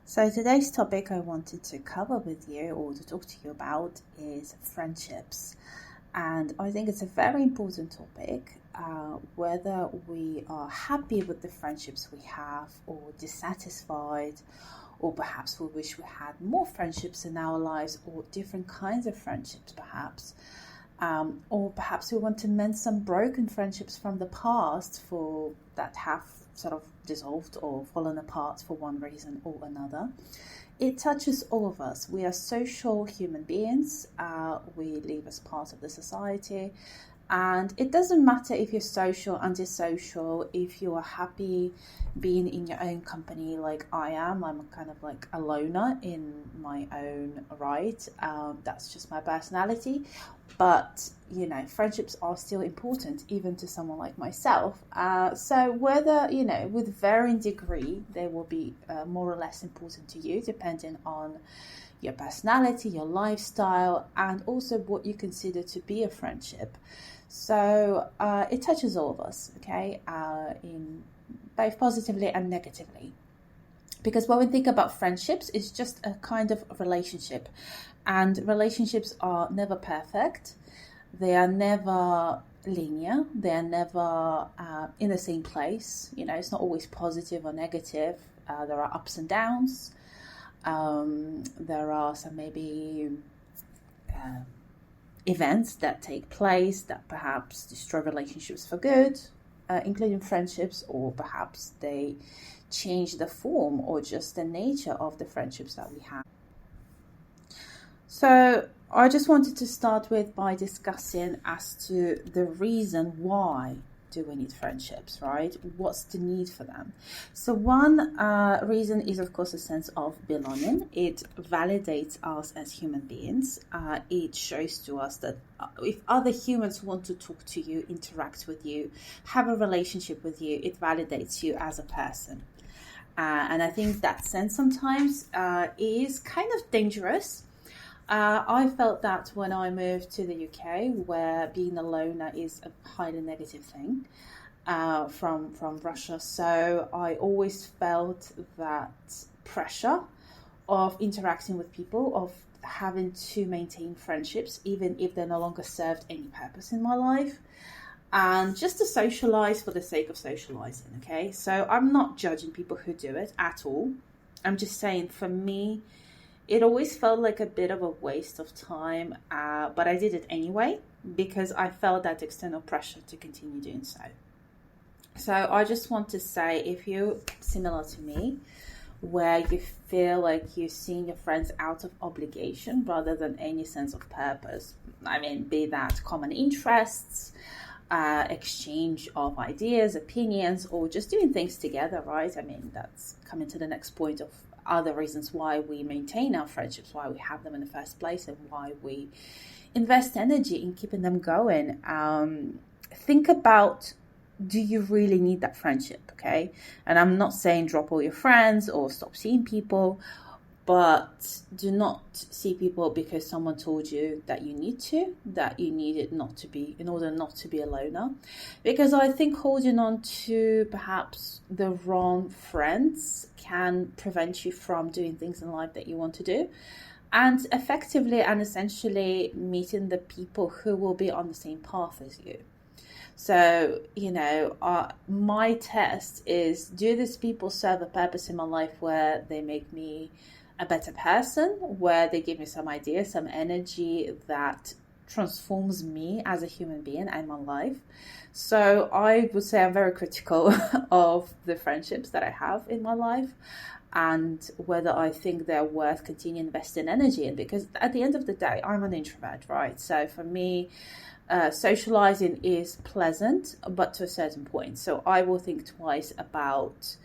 So today's topic I wanted to cover with you or to talk to you about is friendships. And I think it's a very important topic, whether we are happy with the friendships we have or dissatisfied, or perhaps we wish we had more friendships in our lives or different kinds of friendships perhaps. Or perhaps we want to mend some broken friendships from the past for that have sort of dissolved or fallen apart for one reason or another. It touches all of us. We are social human beings. We live as part of the society. And it doesn't matter if you're social, antisocial, if you are happy being in your own company like I am. I'm kind of like a loner in my own right. That's just my personality. But, friendships are still important, even to someone like myself. So whether, with varying degree, they will be more or less important to you, depending on your personality, your lifestyle, and also what you consider to be a friendship. So it touches all of us, okay, in both positively and negatively. Because when we think about friendships, it's just a kind of relationship. And relationships are never perfect. They are never linear. They are never in the same place. It's not always positive or negative. There are ups and downs. There are some maybe events that take place that perhaps destroy relationships for good, including friendships, or perhaps they change the form or just the nature of the friendships that we have. So I just wanted to start with by discussing as to the reason why do we need friendships, right? What's the need for them? So one reason is, of course, a sense of belonging. It validates us as human beings. It shows to us that if other humans want to talk to you, interact with you, have a relationship with you, it validates you as a person. And I think that sense sometimes is kind of dangerous. I felt that when I moved to the UK, where being a loner is a highly negative thing from Russia. So I always felt that pressure of interacting with people, of having to maintain friendships, even if they no longer served any purpose in my life. And just to socialize for the sake of socializing, okay? So I'm not judging people who do it at all. I'm just saying, for me, it always felt like a bit of a waste of time, but I did it anyway because I felt that external pressure to continue doing so. So I just want to say, if you're similar to me, where you feel like you're seeing your friends out of obligation rather than any sense of purpose, be that common interests, exchange of ideas, opinions, or just doing things together, right? That's coming to the next point of other reasons why we maintain our friendships, why we have them in the first place, and why we invest energy in keeping them going. Think about, do you really need that friendship, okay? And I'm not saying drop all your friends or stop seeing people, but do not see people because someone told you that you need to, that you need it not to be, in order not to be a loner. Because I think holding on to perhaps the wrong friends can prevent you from doing things in life that you want to do, and effectively and essentially meeting the people who will be on the same path as you. So, my test is, do these people serve a purpose in my life where they make me a better person, where they give me some ideas, some energy that transforms me as a human being and my life? So I would say I'm very critical of the friendships that I have in my life and whether I think they're worth continuing investing energy in, because at the end of the day, I'm an introvert, right? So for me, socializing is pleasant, but to a certain point. So I will think twice about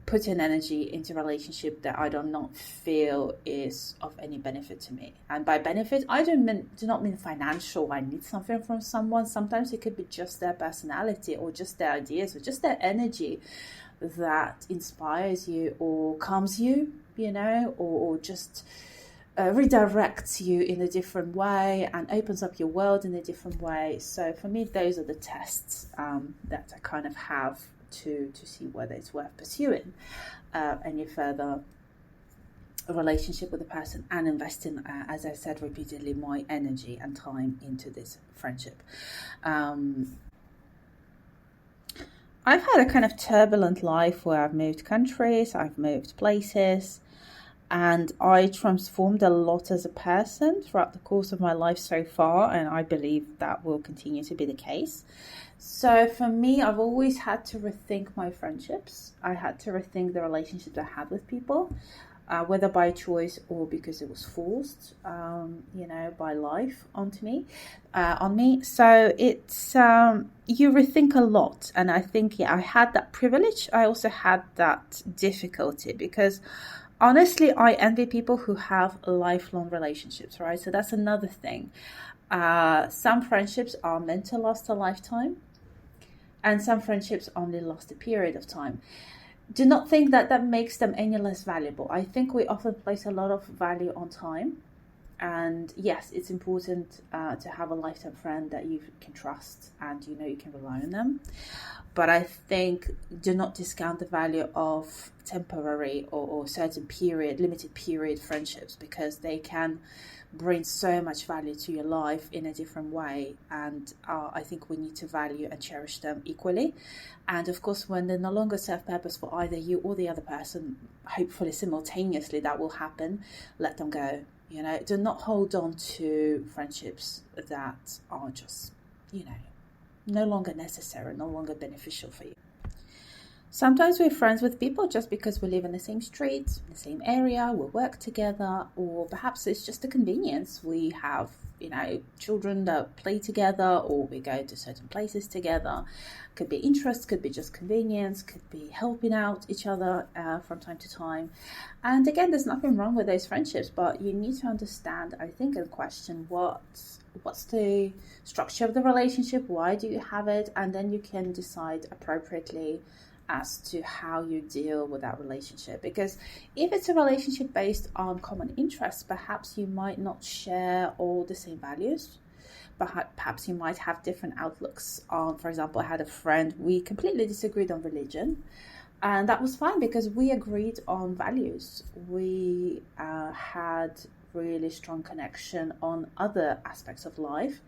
putting energy into a relationship that I do not feel is of any benefit to me. And by benefit, I do not mean financial. I need something from someone. Sometimes it could be just their personality or just their ideas or just their energy that inspires you or calms you, or just redirects you in a different way and opens up your world in a different way. So for me, those are the tests that I kind of have to see whether it's worth pursuing any further a relationship with a person and investing, as I said repeatedly, my energy and time into this friendship. I've had a kind of turbulent life where I've moved countries, I've moved places, and I transformed a lot as a person throughout the course of my life so far, and I believe that will continue to be the case. So for me, I've always had to rethink my friendships. I had to rethink the relationships I had with people, whether by choice or because it was forced, by life on me. So it's you rethink a lot, and I think I had that privilege. I also had that difficulty because honestly, I envy people who have lifelong relationships, right? So that's another thing. Some friendships are meant to last a lifetime, and some friendships only last a period of time. Do not think that makes them any less valuable. I think we often place a lot of value on time. And yes, it's important to have a lifetime friend that you can trust and you can rely on them. But I think do not discount the value of temporary or certain period, limited period friendships, because they can bring so much value to your life in a different way. And I think we need to value and cherish them equally. And of course, when they no longer serve purpose for either you or the other person, hopefully simultaneously that will happen, let them go. Do not hold on to friendships that are just, no longer necessary, no longer beneficial for you. Sometimes we're friends with people just because we live in the same street, the same area, we work together, or perhaps it's just a convenience. We have, children that play together, or we go to certain places together. Could be interest, could be just convenience, could be helping out each other from time to time. And again, there's nothing wrong with those friendships, but you need to understand, I think, and question what's the structure of the relationship, why do you have it, and then you can decide appropriately as to how you deal with that relationship. Because if it's a relationship based on common interests, perhaps you might not share all the same values. Perhaps you might have different outlooks on, for example, I had a friend, we completely disagreed on religion. And that was fine because we agreed on values. We had really strong connection on other aspects of life.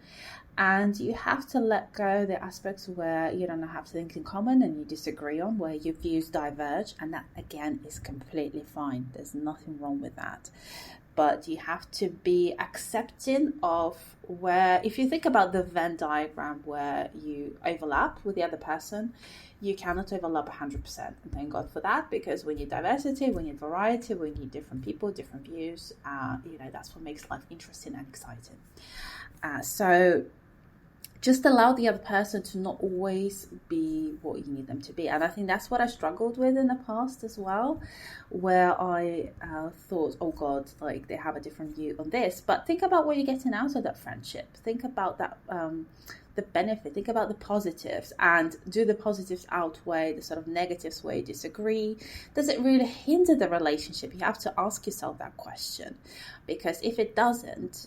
And you have to let go the aspects where you don't have things in common and you disagree on, where your views diverge. And that, again, is completely fine. There's nothing wrong with that. But you have to be accepting of where, if you think about the Venn diagram where you overlap with the other person, you cannot overlap 100%. And thank God for that, because we need diversity, we need variety, we need different people, different views. That's what makes life interesting and exciting. So just allow the other person to not always be what you need them to be. And I think that's what I struggled with in the past as well, where I thought, oh God, like they have a different view on this. But think about what you're getting out of that friendship. Think about that, the benefit. Think about the positives, and do the positives outweigh the sort of negatives where you disagree? Does it really hinder the relationship? You have to ask yourself that question, because if it doesn't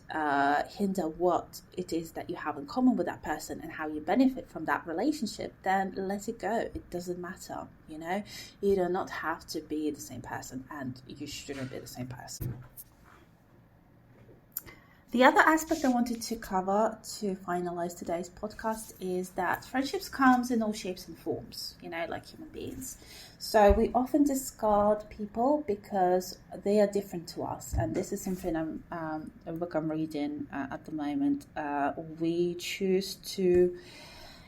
hinder what it is that you have in common with that person and how you benefit from that relationship, then let it go. It doesn't matter. You do not have to be the same person, and you shouldn't be the same person. The other aspect I wanted to cover to finalize today's podcast is that friendships comes in all shapes and forms, like human beings. So we often discard people because they are different to us. And this is something a book I'm reading at the moment. We choose to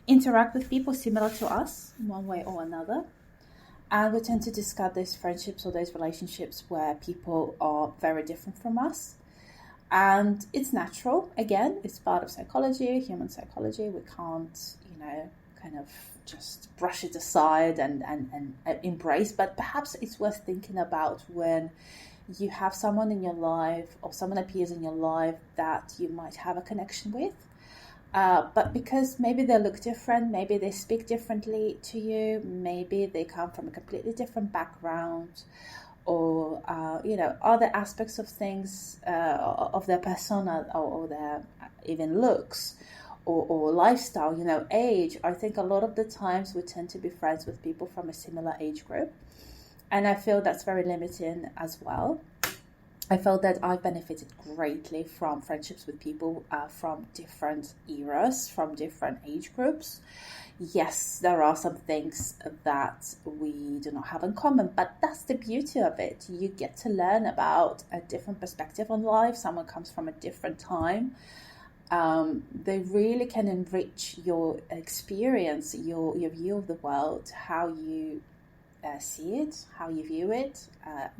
interact with people similar to us in one way or another. And we tend to discard those friendships or those relationships where people are very different from us. And it's natural. Again, it's part of psychology, human psychology. We can't, kind of just brush it aside and embrace. But perhaps it's worth thinking about when you have someone in your life or someone appears in your life that you might have a connection with. But because maybe they look different, maybe they speak differently to you, maybe they come from a completely different background, or other aspects of things, of their persona or their even looks or lifestyle, age. I think a lot of the times we tend to be friends with people from a similar age group, and I feel that's very limiting as well. I felt that I've benefited greatly from friendships with people from different eras, from different age groups. Yes, there are some things that we do not have in common, but that's the beauty of it. You get to learn about a different perspective on life. Someone comes from a different time. They really can enrich your experience, your view of the world, how you see it, how you view it,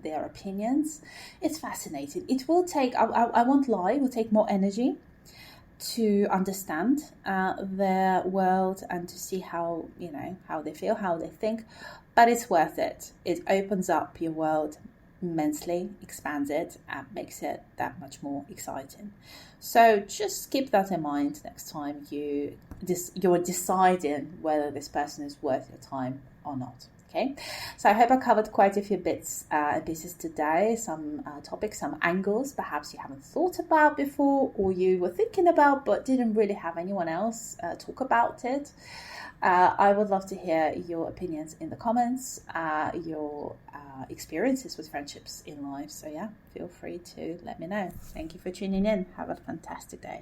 their opinions. It's fascinating. It will take, I won't lie, it will take more energy to understand their world and to see how, how they feel, how they think. But it's worth it. It opens up your world immensely, expands it, and makes it that much more exciting. So just keep that in mind next time you're deciding whether this person is worth your time or not. Okay, so I hope I covered quite a few bits and pieces today, some topics, some angles perhaps you haven't thought about before, or you were thinking about but didn't really have anyone else talk about it. I would love to hear your opinions in the comments, your experiences with friendships in life. So yeah, feel free to let me know. Thank you for tuning in. Have a fantastic day.